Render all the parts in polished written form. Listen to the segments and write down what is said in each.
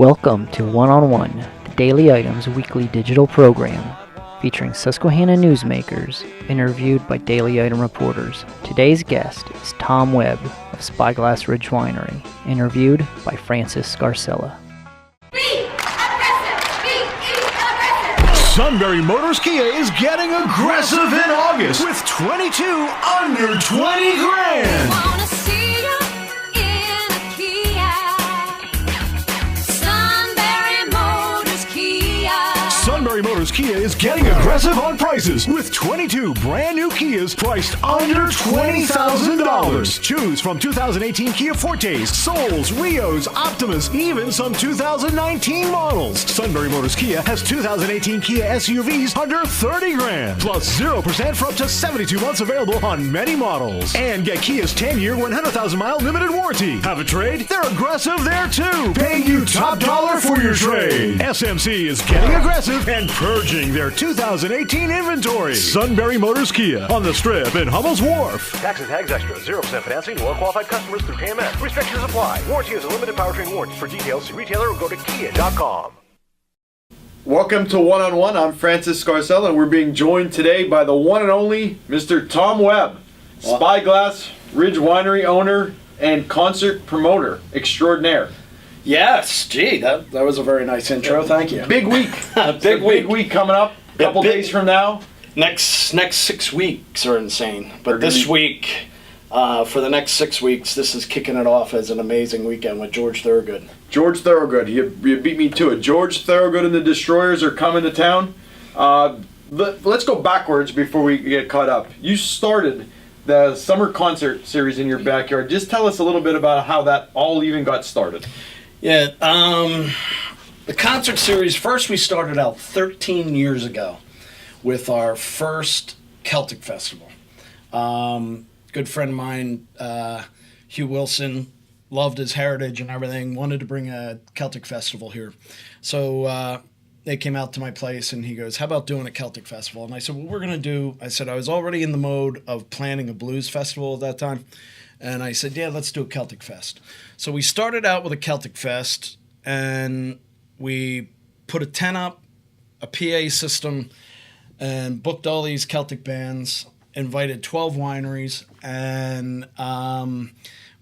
Welcome to One on One, the Daily Items weekly digital program, featuring Susquehanna newsmakers interviewed by Daily Item reporters. Today's guest is Tom Webb of Spyglass Ridge Winery, interviewed by Francis Scarcella. Be aggressive! Be aggressive! Sunbury Motors Kia is getting aggressive in August with 22 under 20 grand. Wanna see you in a Kia. Sunbury Motors Kia. Sunbury Motors Kia is getting aggressive on prices with 22 brand new Kias priced under $20,000. Choose from 2018 Kia Fortes, Souls, Rios, Optimus, even some 2019 models. Sunbury Motors Kia has 2018 Kia SUVs under 30 grand, plus 0% for up to 72 months available on many models. And get Kia's 10-year, 100,000-mile limited warranty. Have a trade? They're aggressive there too, paying you top dollar for your trade. SMC is getting aggressive and purging their 2018 inventory. Sunbury Motors Kia on the Strip in Hummel's Wharf. Tax and tags extra. 0% financing to well-qualified customers through KMS. Restrictions apply. Warranty is a limited powertrain warranty. For details, see retailer or go to kia.com. Welcome to One on One. I'm Francis Scarcella, and we're being joined today by the one and only Mr. Tom Webb, Spyglass Ridge Winery owner and concert promoter extraordinaire. Yes, gee, that was a very nice intro. Thank you. Big week. Big Big week coming up. A couple days from now. Next 6 weeks are insane, but this week, for the next 6 weeks, this is kicking it off as an amazing weekend with George Thorogood. George Thorogood. You beat me to it. George Thorogood and the Destroyers are coming to town. Let's go backwards before we get caught up. You started the summer concert series in your backyard. Just tell us a little bit about how that all even got started. Yeah, the concert series, first we started out 13 years ago with our first Celtic Festival. Good friend of mine, Hugh Wilson, loved his heritage and everything, wanted to bring a Celtic Festival here. So they came out to my place and he goes, how about doing a Celtic Festival? And I said, I said, I was already in the mode of planning a blues festival at that time. And I said, yeah, let's do a Celtic Fest. So we started out with a Celtic Fest, and we put a tent up, a PA system, and booked all these Celtic bands, invited 12 wineries, and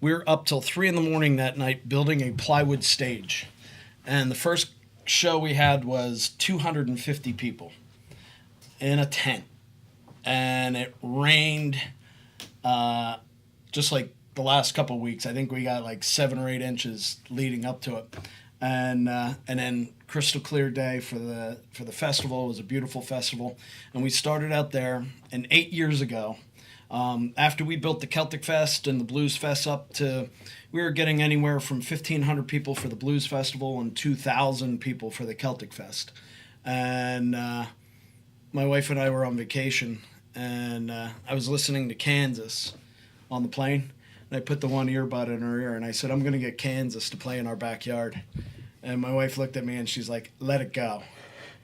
we were up till 3 a.m. that night building a plywood stage. And the first show we had was 250 people in a tent. And it rained just like the last couple of weeks. I think we got like 7 or 8 inches leading up to it, and then crystal clear day for the festival. It was a beautiful festival, and we started out there. And 8 years ago, after we built the Celtic Fest and the Blues Fest up to, we were getting anywhere from 1,500 people for the Blues Festival and 2,000 people for the Celtic Fest. And my wife and I were on vacation, and I was listening to Kansas on the plane, and I put the one earbud in her ear, and I said, I'm going to get Kansas to play in our backyard. And my wife looked at me, and she's like, let it go.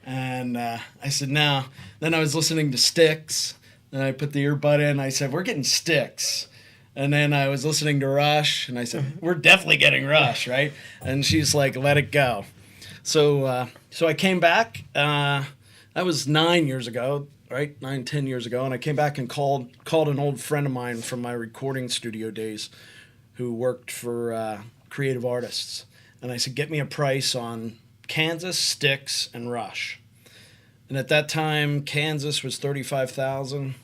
And I said, no. Then I was listening to Styx, and I put the earbud in, and I said, we're getting Styx. And then I was listening to Rush, and I said, we're definitely getting Rush, right? And she's like, let it go. So I came back. That was 9 years ago. Right, 10 years ago, and I came back and called an old friend of mine from my recording studio days who worked for creative artists. And I said, get me a price on Kansas, Styx, and Rush. And at that time, Kansas was $35,000,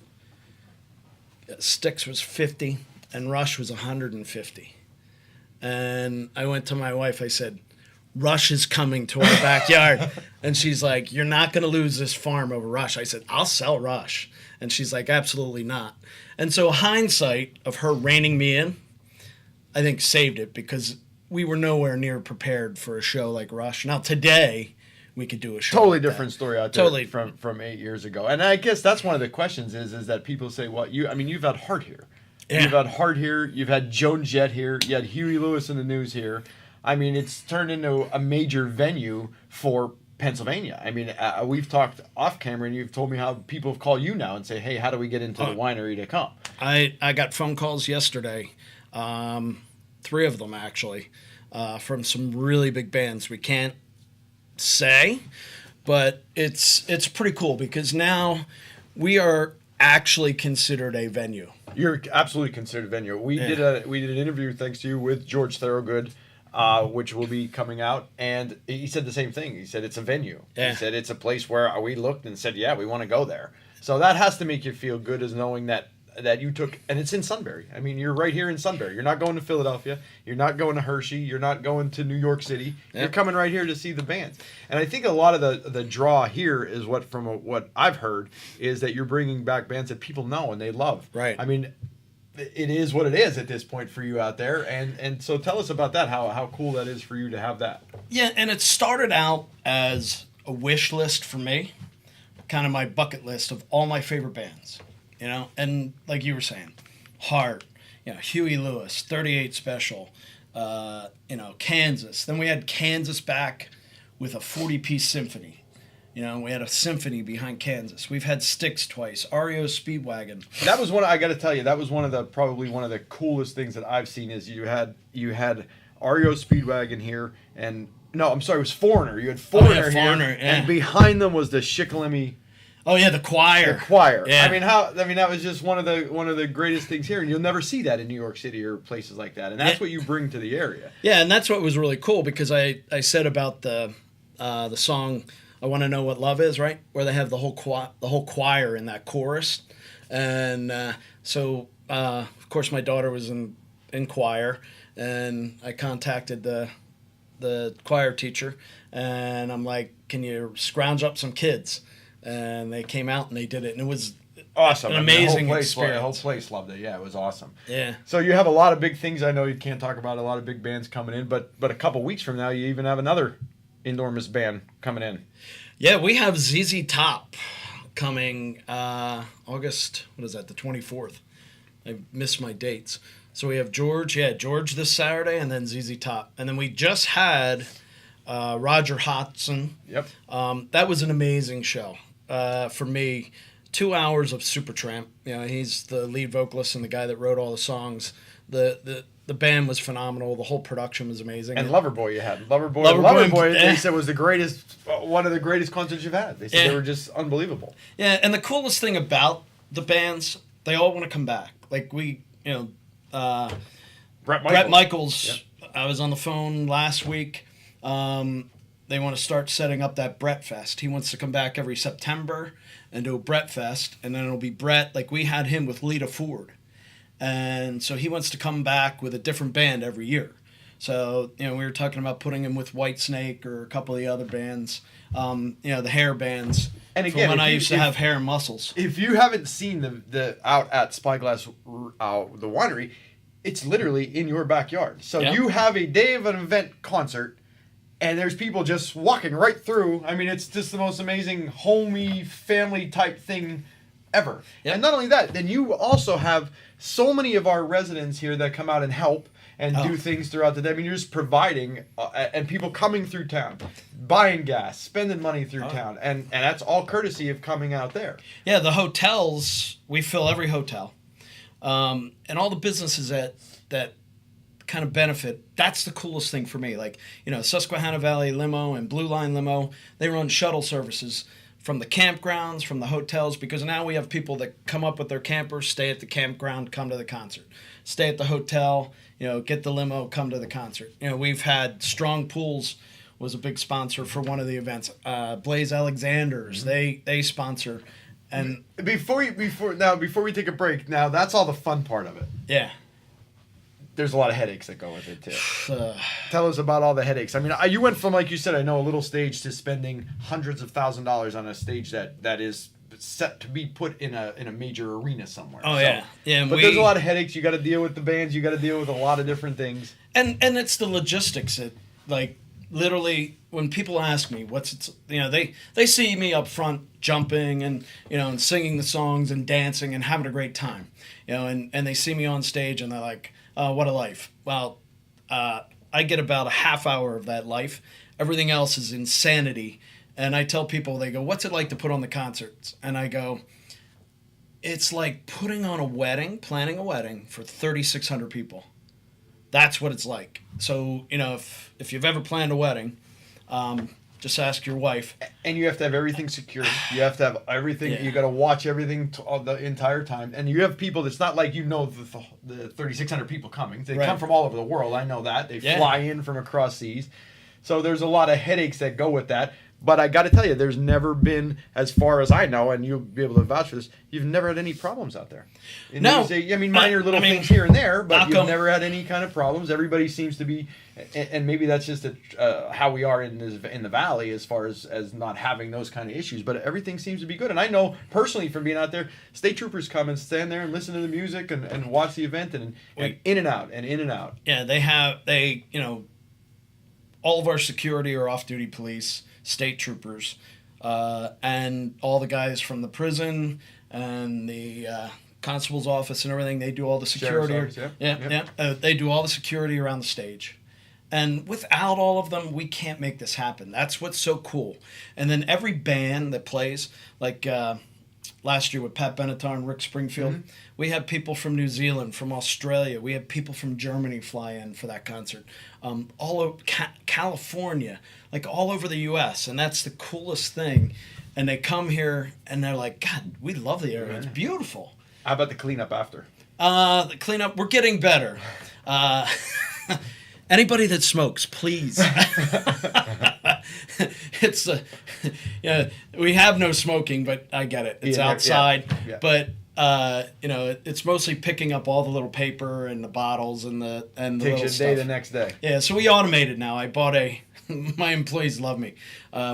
Styx was $50,000, and Rush was $150,000. And I went to my wife, I said, Rush is coming to our backyard. And she's like, you're not going to lose this farm over Rush. I said, I'll sell Rush. And she's like, absolutely not. And so hindsight of her reining me in, I think saved it, because we were nowhere near prepared for a show like Rush. Now today, we could do a show Totally like different that. story out there Totally. from 8 years ago. And I guess that's one of the questions is that people say, well, you've had Hart here. Yeah. You've had Hart here. You've had Joan Jett here. You had Huey Lewis in the News here. I mean, it's turned into a major venue for Pennsylvania. I mean, we've talked off camera, and you've told me how people call you now and say, hey, how do we get into the winery to come? I got phone calls yesterday, 3 of them actually, from some really big bands. We can't say, but it's pretty cool because now we are actually considered a venue. You're absolutely considered a venue. We did an interview, thanks to you, with George Thorogood, which will be coming out, and he said the same thing. He said it's a venue. Yeah. He said it's a place where we looked and said, yeah, we want to go there. So that has to make you feel good, as knowing that you took, and it's in Sunbury. I mean, you're right here in Sunbury. You're not going to Philadelphia. You're not going to Hershey. You're not going to New York City. You're coming right here to see the bands. And I think a lot of the draw here is what I've heard is that you're bringing back bands that people know and they love. Right. I mean, it is what it is at this point for you out there. And so tell us about that, how cool that is for you to have that. Yeah, and it started out as a wish list for me, kind of my bucket list of all my favorite bands. You know, and like you were saying, Heart, Huey Lewis, 38 Special, Kansas. Then we had Kansas back with a 40-piece symphony. We had a symphony behind Kansas. We've had Styx twice, REO Speedwagon. That was I got to tell you, that was probably one of the coolest things that I've seen is you had REO Speedwagon here, and no, I'm sorry, it was Foreigner. You had Foreigner here, and behind them was the Shikellamy. Oh yeah, the choir. The choir. Yeah. I mean that was just one of the greatest things here, and you'll never see that in New York City or places like that. And that's what you bring to the area. Yeah, and that's what was really cool because I said about the song "I Want to Know What Love Is," right, where they have the whole choir in that chorus, and so of course my daughter was in choir, and I contacted the choir teacher, and I'm like, "Can you scrounge up some kids?" And they came out and they did it, and it was awesome. An amazing experience. The whole place loved it. Yeah, it was awesome. Yeah. So you have a lot of big things. I know you can't talk about a lot of big bands coming in, but a couple weeks from now, you even have another enormous band coming in. Yeah, we have ZZ Top coming August. What is that? The 24th. I missed my dates. So we have George this Saturday, and then ZZ Top, and then we just had Roger Hodgson. Yep. That was an amazing show. For me, 2 hours of Supertramp. He's the lead vocalist and the guy that wrote all the songs. The band was phenomenal. The whole production was amazing. And Loverboy you had. Loverboy they said was one of the greatest concerts you've had. They said they were just unbelievable. Yeah, and the coolest thing about the bands, they all want to come back. Like Brett Michaels. Yep. I was on the phone last week. They want to start setting up that Brett Fest. He wants to come back every September and do a Brett Fest, and then it'll be Brett, like we had him with Lita Ford. And so he wants to come back with a different band every year. So, we were talking about putting him with Whitesnake or a couple of the other bands, the hair bands. And again, when I used to have hair and muscles. If you haven't seen the out at Spyglass, the winery, it's literally in your backyard. So you have a day of an event concert, and there's people just walking right through. I mean, it's just the most amazing homey family type thing ever. Yep. And not only that, then you also have so many of our residents here that come out and help and do things throughout the day. I mean, you're just providing, and people coming through town, buying gas, spending money through town, and that's all courtesy of coming out there. Yeah, the hotels, we fill every hotel. And all the businesses that kind of benefit, that's the coolest thing for me. Like, Susquehanna Valley Limo and Blue Line Limo, they run shuttle services from the campgrounds, from the hotels, because now we have people that come up with their campers, stay at the campground, come to the concert. Stay at the hotel, get the limo, come to the concert. We've had Strong Pools was a big sponsor for one of the events. Blaze Alexander's, they sponsor. And before we take a break, now that's all the fun part of it. Yeah. There's a lot of headaches that go with it too. Tell us about all the headaches. I mean, you went from, like you said, I know, a little stage to spending hundreds of $1,000s on a stage that is set to be put in a major arena somewhere. Oh, so, yeah. But there's a lot of headaches. You got to deal with the bands. You got to deal with a lot of different things. And it's the logistics that, like, literally, when people ask me they see me up front jumping and and singing the songs and dancing and having a great time, and they see me on stage and they're like, what a life. Well, I get about a half hour of that life. Everything else is insanity. And I tell people, they go, what's it like to put on the concerts? And I go, it's like putting on planning a wedding for 3,600 people. That's what it's like. So, if you've ever planned a wedding, just ask your wife. And you have to have everything secured. You have to have everything. Yeah. You got to watch everything the entire time. And you have people. It's not like the 3,600 people coming. They come from all over the world. I know that. They fly in from across seas. So there's a lot of headaches that go with that. But I got to tell you, there's never been, as far as I know, and you'll be able to vouch for this, you've never had any problems out there. And no. Minor little things here and there, but you've never had any kind of problems. Everybody seems to be, and maybe that's just how we are in the valley as far as not having those kind of issues. But everything seems to be good. And I know personally from being out there, state troopers come and stand there and listen to the music and watch the event and in and out and in and out. Yeah, all of our security are off-duty police, state troopers, and all the guys from the prison and the constable's office and everything. They do all the security. Office, they do all the security around the stage. And without all of them, we can't make this happen. That's what's so cool. And then every band that plays, like last year with Pat Benatar and Rick Springfield, we had people from New Zealand, from Australia. We had people from Germany fly in for that concert. All over California, like all over the U.S. And that's the coolest thing. And they come here and they're like, God, we love the area. It's beautiful. How about the cleanup after? The cleanup, we're getting better. Anybody that smokes, please. It's we have no smoking, but I get it. It's outside, but it's mostly picking up all the little paper and the bottles and the Takes little you a stuff. day the next day. Yeah, so we automated now. I bought my employees love me.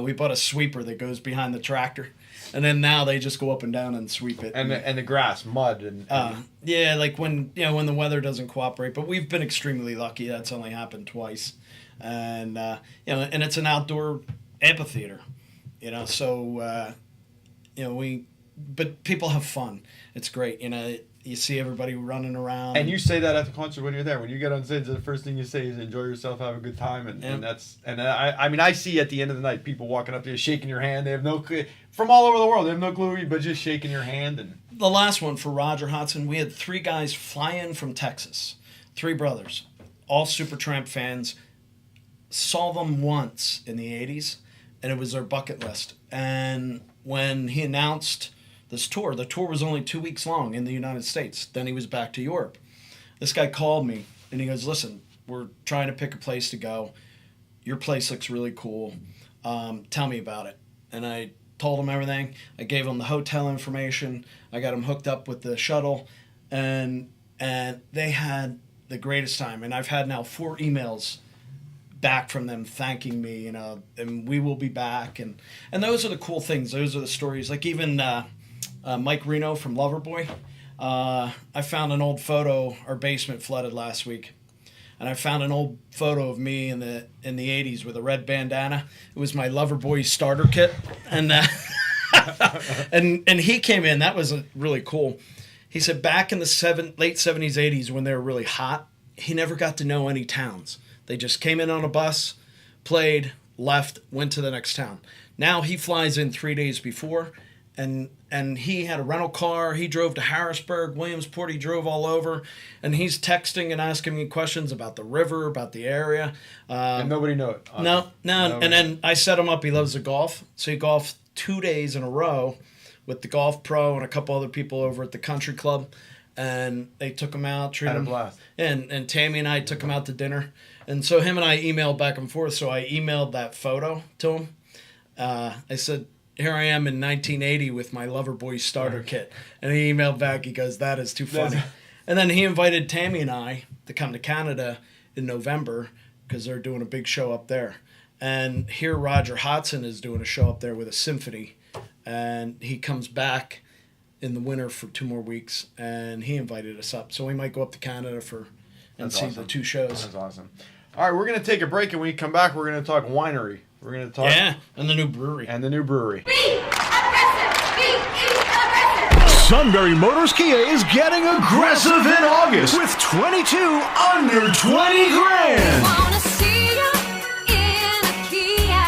We bought a sweeper that goes behind the tractor. And then now they just go up and down and sweep it. And the grass, mud, and like when the weather doesn't cooperate. But we've been extremely lucky. That's only happened twice, and and it's an outdoor amphitheater, So but people have fun. It's great. You see everybody running around. And you say that at the concert when you're there. When you get on stage, the first thing you say is enjoy yourself, have a good time, I see at the end of the night people walking up to you, shaking your hand. They have no clue from all over the world. They have no clue, but just shaking your hand. And the last one for Roger Hodgson, we had 3 guys fly in from Texas, 3 brothers, all Supertramp fans. Saw them once in the '80s, and it was their bucket list. And when he announced this tour, the tour was only 2 weeks long in the United States. Then he was back to Europe. This guy called me, and he goes, listen, we're trying to pick a place to go. Your place looks really cool. Tell me about it. And I told him everything. I gave him the hotel information. I got him hooked up with the shuttle. And they had the greatest time. And I've had now 4 emails back from them thanking me, and we will be back. And those are the cool things. Those are the stories. Like even Mike Reno from Loverboy. I found an old photo. Our basement flooded last week, and I found an old photo of me in the '80s with a red bandana. It was my Loverboy starter kit, and and he came in. That was really cool. He said back in the late '70s, '80s when they were really hot, he never got to know any towns. They just came in on a bus, played, left, went to the next town. Now he flies in 3 days before. And he had a rental car. He drove to Harrisburg, Williamsport. He drove all over. And he's texting and asking me questions about the river, about the area. And nobody knew it. No. And then I set him up. He loves to golf. So he golfed 2 days in a row with the golf pro and a couple other people over at the country club. And they took him out. Treated Had a him. blast. And Tammy and I took him out to dinner. And so him and I emailed back and forth. So I emailed that photo to him. I said, here I am in 1980 with my Loverboy starter kit. And he emailed back, he goes, that is too funny. And then he invited Tammy and I to come to Canada in November because they're doing a big show up there. And here Roger Hodgson is doing a show up there with a symphony. And he comes back in the winter for 2 more weeks, and he invited us up. So we might go up to Canada and see the 2 shows. That's awesome. All right, we're going to take a break, and when we come back, we're going to talk winery. We're going to talk... Yeah, and the new brewery. Be aggressive! Be aggressive! Sunbury Motors Kia is getting aggressive in August with 22 under 20 grand. Wanna see you in a Kia.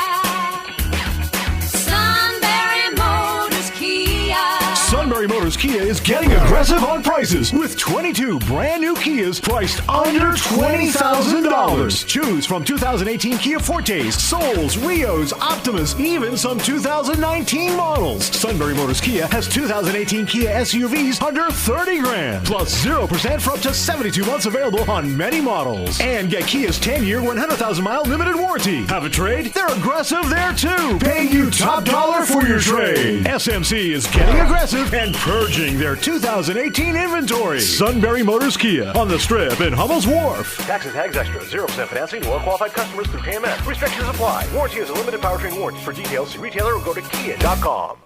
Sunbury Motors Kia. Sunbury Motors Motors Kia is getting aggressive on prices with 22 brand new Kias priced under $20,000. Choose from 2018 Kia Fortes, Souls, Rios, Optimas, even some 2019 models. Sunbury Motors Kia has 2018 Kia SUVs under 30 grand, plus 0% for up to 72 months available on many models. And get Kia's 10-year, 100,000-mile limited warranty. Have a trade? They're aggressive there too. Paying you top dollar for your trade. SMC is getting aggressive and purging their 2018 inventory. Sunbury Motors Kia on the Strip in Hummel's Wharf. Tax and tags extra. 0% financing. Well-qualified customers through KMS. Restrictions apply. Warranty is a limited powertrain warranty. For details, see retailer or go to kia.com.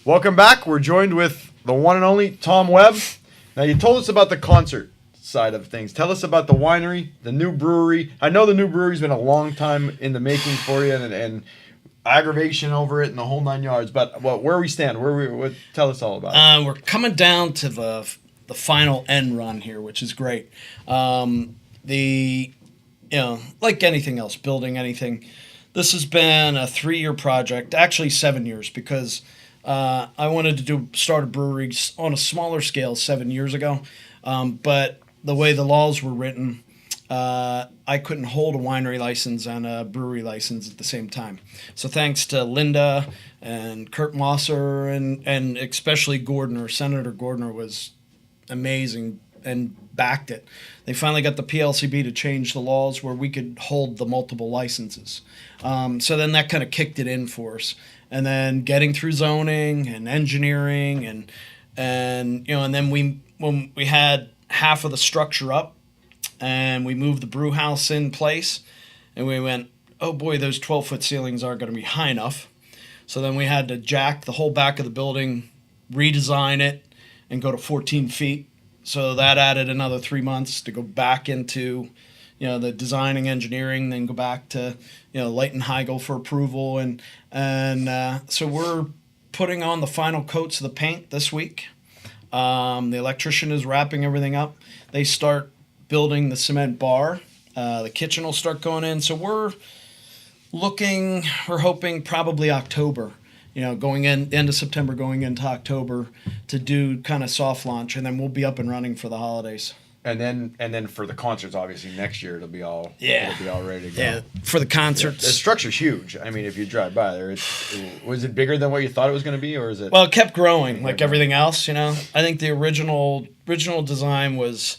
Welcome back. We're joined with the one and only Tom Webb. Now, you told us about the concert side of things. Tell us about the winery, the new brewery. I know the new brewery's been a long time in the making for you, and aggravation over it and the whole 9 yards. But where we stand, tell us all about it. We're coming down to the final end run here, which is great. Like anything else, building anything, this has been a 3-year project, actually 7 years, because I wanted to start a brewery on a smaller scale 7 years ago, but the way the laws were written, I couldn't hold a winery license and a brewery license at the same time. So thanks to Linda and Kurt Mosser and especially Gordner, Senator Gordner was amazing and backed it. They finally got the PLCB to change the laws where we could hold the multiple licenses. So then that kind of kicked it in for us. And then getting through zoning and engineering and then when we had half of the structure up, and we moved the brew house in place, and we went, oh boy, those 12-foot ceilings aren't going to be high enough. So then we had to jack the whole back of the building, redesign it, and go to 14 feet. So that added another 3 months to go back into, the designing, engineering, then go back to, Light and Heigl for approval. And so we're putting on the final coats of the paint this week. The electrician is wrapping everything up. They start building the cement bar. The kitchen will start going in. So we're hoping probably October, going in end of September, going into October to do kind of soft launch, and then we'll be up and running for the holidays. And then for the concerts, obviously next year it'll be all ready to go. Yeah, for the concerts. The structure's huge. I mean, if you drive by there, was it bigger than what you thought it was going to be, or is it? Well, it kept growing like everything else. I think the original design was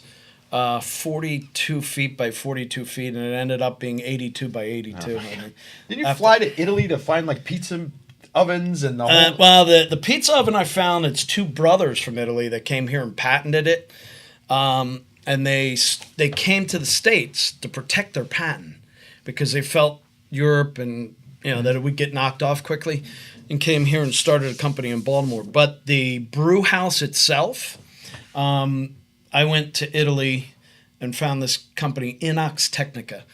42 feet by 42 feet, and it ended up being 82 by 82. Oh, didn't you fly to Italy to find like pizza ovens and the whole? Well, the pizza oven I found, it's two brothers from Italy that came here and patented it. And they came to the States to protect their patent because they felt Europe and that it would get knocked off quickly, and came here and started a company in Baltimore. But the brew house itself, I went to Italy and found this company, Inox Technica,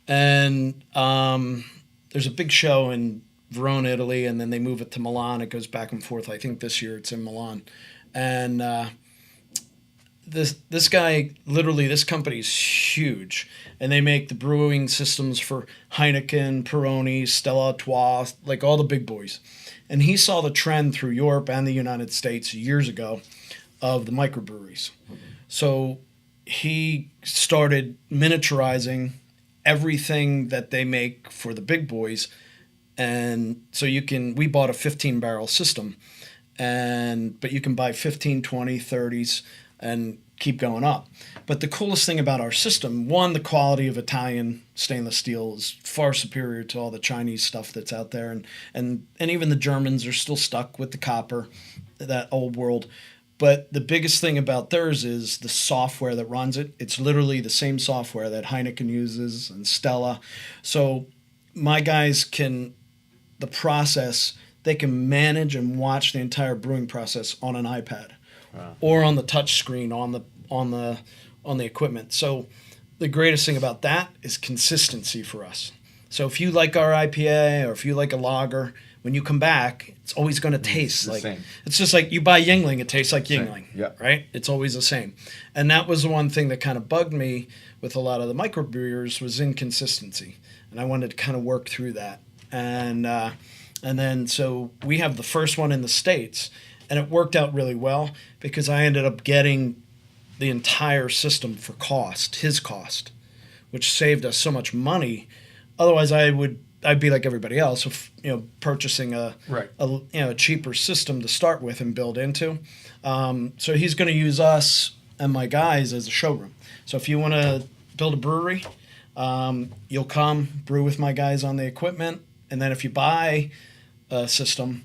and there's a big show in Verona, Italy, and then they move it to Milan. It goes back and forth. I think this year it's in Milan, and this guy, literally, this company is huge, and they make the brewing systems for Heineken, Peroni, Stella Artois, like all the big boys. And he saw the trend through Europe and the United States years ago of the microbreweries. So he started miniaturizing everything that they make for the big boys. And so we bought a 15-barrel system, but you can buy 15, 20, 30s, and keep going up. But the coolest thing about our system, one, the quality of Italian stainless steel is far superior to all the Chinese stuff that's out there. And even the Germans are still stuck with the copper, that old world. But the biggest thing about theirs is the software that runs it. It's literally the same software that Heineken uses and Stella. So my guys the process, they can manage and watch the entire brewing process on an iPad. Wow. Or on the touch screen on the equipment. So the greatest thing about that is consistency for us. So if you like our IPA or if you like a lager, when you come back, it's always going to taste like same. It's just like you buy Yingling, it tastes like Yingling, yeah. Right? It's always the same. And that was the one thing that kind of bugged me with a lot of the microbrewers was inconsistency, and I wanted to kind of work through that. And then so we have the first one in the States. And it worked out really well because I ended up getting the entire system for his cost, which saved us so much money. Otherwise, I'd be like everybody else, purchasing a cheaper system to start with and build into. So he's going to use us and my guys as a showroom. So if you want to build a brewery, you'll come brew with my guys on the equipment, and then if you buy a system,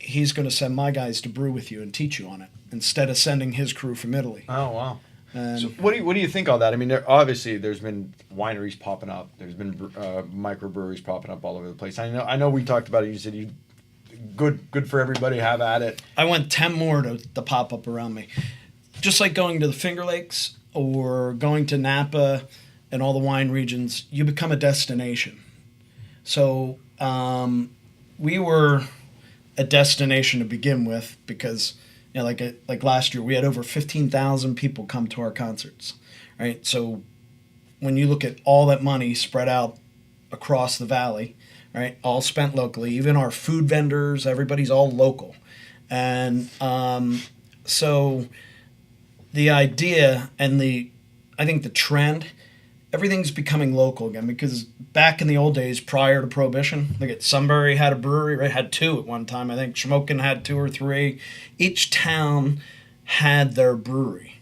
he's going to send my guys to brew with you and teach you on it instead of sending his crew from Italy. Oh, wow. And So what do you think of that? I mean, obviously there's been wineries popping up. There's been microbreweries popping up all over the place. I know we talked about it. You said good for everybody. Have at it. I want 10 more to pop up around me. Just like going to the Finger Lakes or going to Napa and all the wine regions, you become a destination. So we were a destination to begin with because, like last year, we had over 15,000 people come to our concerts, right? So when you look at all that money spread out across the valley, right, all spent locally, even our food vendors, everybody's all local. And so the idea and I think the trend, everything's becoming local again because back in the old days prior to Prohibition, look at Sunbury had a brewery, right? Had 2 at one time. I think Shamokin had 2 or 3. Each town had their brewery.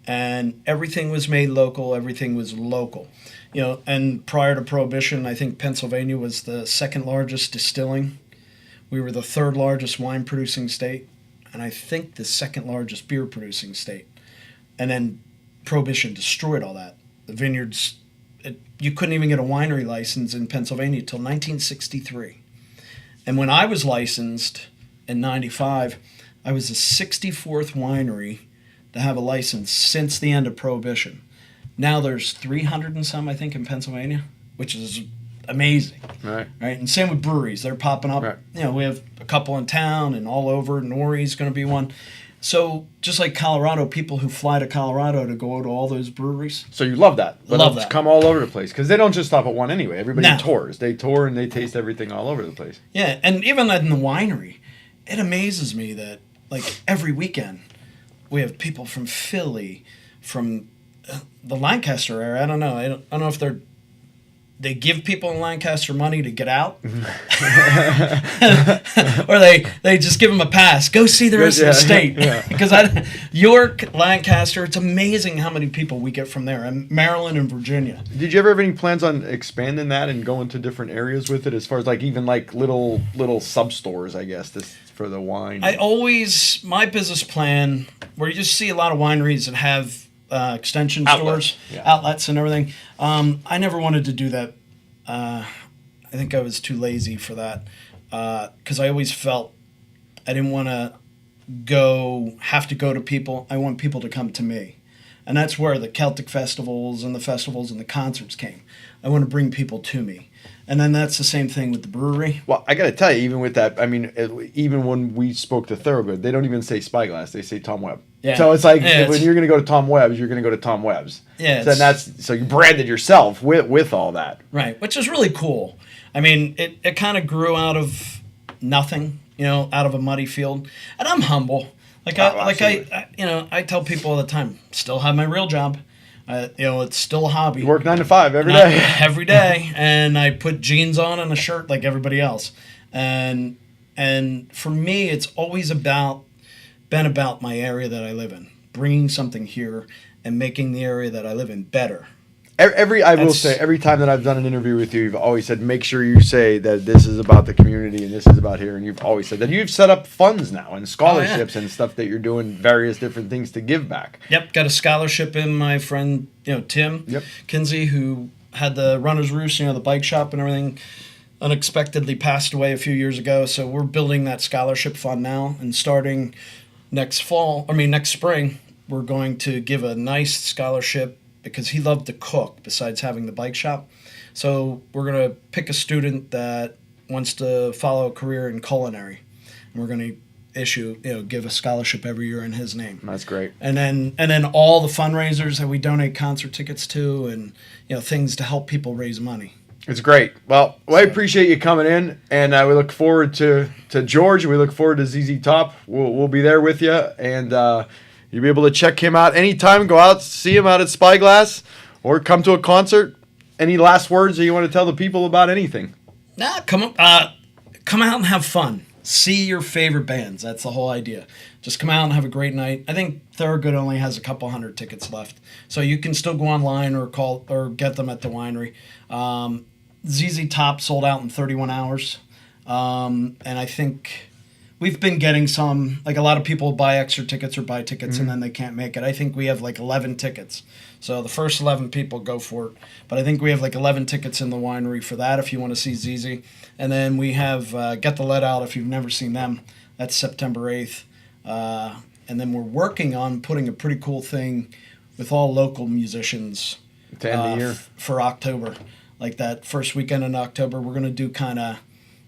And everything was made local, everything was local. And prior to Prohibition, I think Pennsylvania was the second largest distilling. We were the 3rd largest wine producing state, and I think the 2nd largest beer producing state. And then Prohibition destroyed all that. The vineyards, you couldn't even get a winery license in Pennsylvania until 1963. And when I was licensed in 95, I was the 64th winery to have a license since the end of Prohibition. Now there's 300 and some, I think, in Pennsylvania, which is amazing. Right. And same with breweries. They're popping up. Right. We have a couple in town and all over. Nori's going to be one. So just like Colorado, people who fly to Colorado to go to all those breweries. So you love that. Love that. Come all over the place because they don't just stop at one anyway. Everybody No. tours. They tour and they taste everything all over the place. Yeah, and even in the winery, it amazes me that like every weekend we have people from Philly, from the Lancaster area. I don't know. I don't know if they give people in Lancaster money to get out, or they just give them a pass. Go see the rest of the state. Because York, Lancaster, it's amazing how many people we get from there, and Maryland and Virginia. Did you ever have any plans on expanding that and going to different areas with it, as far as even little sub stores, I guess, for the wine? My business plan, where you just see a lot of wineries that have extension stores, outlets and everything. I never wanted to do that. I think I was too lazy for that because I always felt I didn't want to have to go to people. I want people to come to me. And that's where the Celtic festivals and the concerts came. I want to bring people to me. And then that's the same thing with the brewery. Well, I got to tell you, even with that, I mean, even when we spoke to Thorogood, they don't even say Spyglass; they say Tom Webb. Yeah. So it's like when you're going to go to Tom Webb's, you're going to go to Tom Webb's. Yeah. So you branded yourself with all that, right? Which is really cool. I mean, it kind of grew out of nothing, out of a muddy field, and I'm humble. I tell people all the time, still have my real job. It's still a hobby. You work 9 to 5 every day. Every day, and I put jeans on and a shirt like everybody else. And for me, it's always been about my area that I live in, bringing something here and making the area that I live in better. I will say, every time that I've done an interview with you, you've always said, make sure you say that this is about the community and this is about here. And you've always said that you've set up funds now and scholarships and stuff that you're doing various different things to give back. Yep, got a scholarship in my friend, Tim Kinsey, who had the Runner's Roost, the bike shop and everything, unexpectedly passed away a few years ago. So we're building that scholarship fund now, and starting next spring, we're going to give a nice scholarship because he loved to cook besides having the bike shop. So we're going to pick a student that wants to follow a career in culinary. And we're going to give a scholarship every year in his name. That's great. And then all the fundraisers that we donate concert tickets to and, things to help people raise money. It's great. Well, I appreciate you coming in, and we look forward to George. We look forward to ZZ Top. We'll be there with you, and you'll be able to check him out anytime. Go out, see him out at Spyglass, or come to a concert. Any last words that you want to tell the people about anything? Nah, come out and have fun. See your favorite bands. That's the whole idea. Just come out and have a great night. I think Thorogood only has a couple hundred tickets left, so you can still go online or call or get them at the Winery. ZZ Top sold out in 31 hours, and I think we've been getting some. Like a lot of people buy extra tickets or buy tickets and then they can't make it. I think we have like 11 tickets. So the first 11 people go for it. But I think we have like 11 tickets in the Winery for that if you want to see ZZ. And then we have Get the Let Out if you've never seen them. That's September 8th. And then we're working on putting a pretty cool thing with all local musicians To end the year. For October. Like that first weekend in October, we're going to do kind of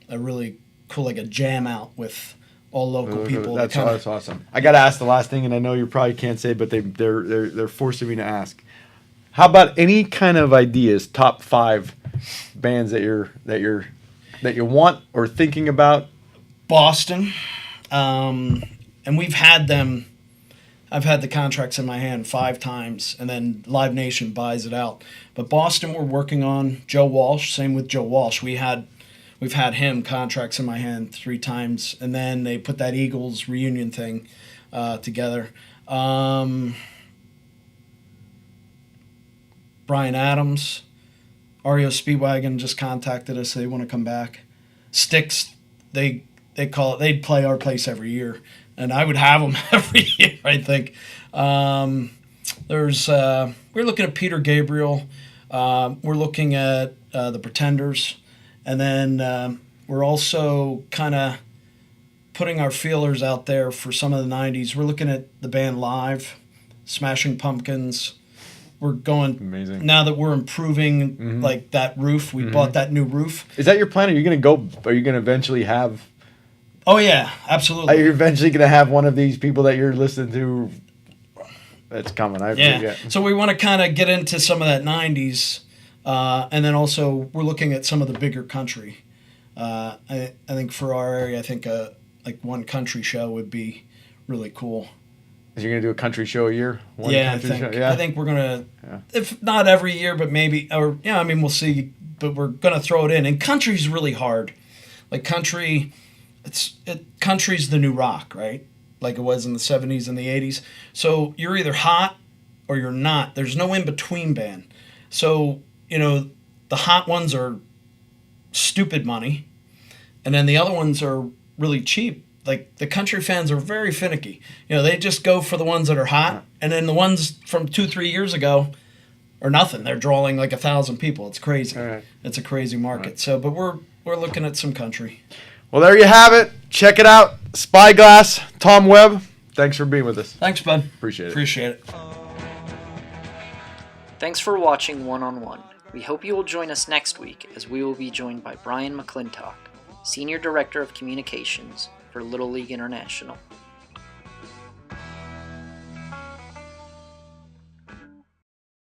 a really cool, like a jam out with all local people. That's awesome. I got to ask the last thing, and I know you probably can't say, but they're forcing me to ask. How about any kind of ideas? Top 5 bands that you want or thinking about? Boston, and we've had them. I've had the contracts in my hand 5 times, and then Live Nation buys it out. But Boston, we're working on Joe Walsh. Same with Joe Walsh. We've had him contracts in my hand 3 times, and then they put that Eagles reunion thing together. Brian Adams, REO Speedwagon just contacted us. They want to come back. Styx, they call it. They'd play our place every year, and I would have them every year. I think. We're looking at Peter Gabriel. We're looking at the Pretenders, and then we're also kind of putting our feelers out there for some of the '90s. We're looking at the band Live, Smashing Pumpkins. We're going Amazing. Now that we're improving like that roof. We bought that new roof. Is that your plan? Are you going to eventually have? Oh yeah, absolutely. Are you eventually going to have one of these people that you're listening to? That's coming. I Yeah. forget. So we want to kind of get into some of that '90s, and then also we're looking at some of the bigger country. I think for our area, I think like one country show would be really cool. Is you going to do a country show a year? One I country think show? Yeah. I think we're gonna, if not every year, but maybe, or I mean, we'll see. But we're gonna throw it in. And country's really hard. Like country, country's the new rock, right? Like it was in the '70s and the '80s. So you're either hot or you're not. There's no in between band. So the hot ones are stupid money, and then the other ones are really cheap. Like the country fans are very finicky. They just go for the ones that are hot, and then the ones from 2-3 years ago are nothing. They're drawing like 1,000 people. It's crazy. Right. It's a crazy market. Right. So, but we're looking at some country. Well, there you have it. Check it out. Spyglass, Tom Webb. Thanks for being with us. Thanks, bud. Appreciate it. Appreciate it. Thanks for watching One on One. We hope you will join us next week as we will be joined by Brian McClintock, Senior Director of Communications for Little League International.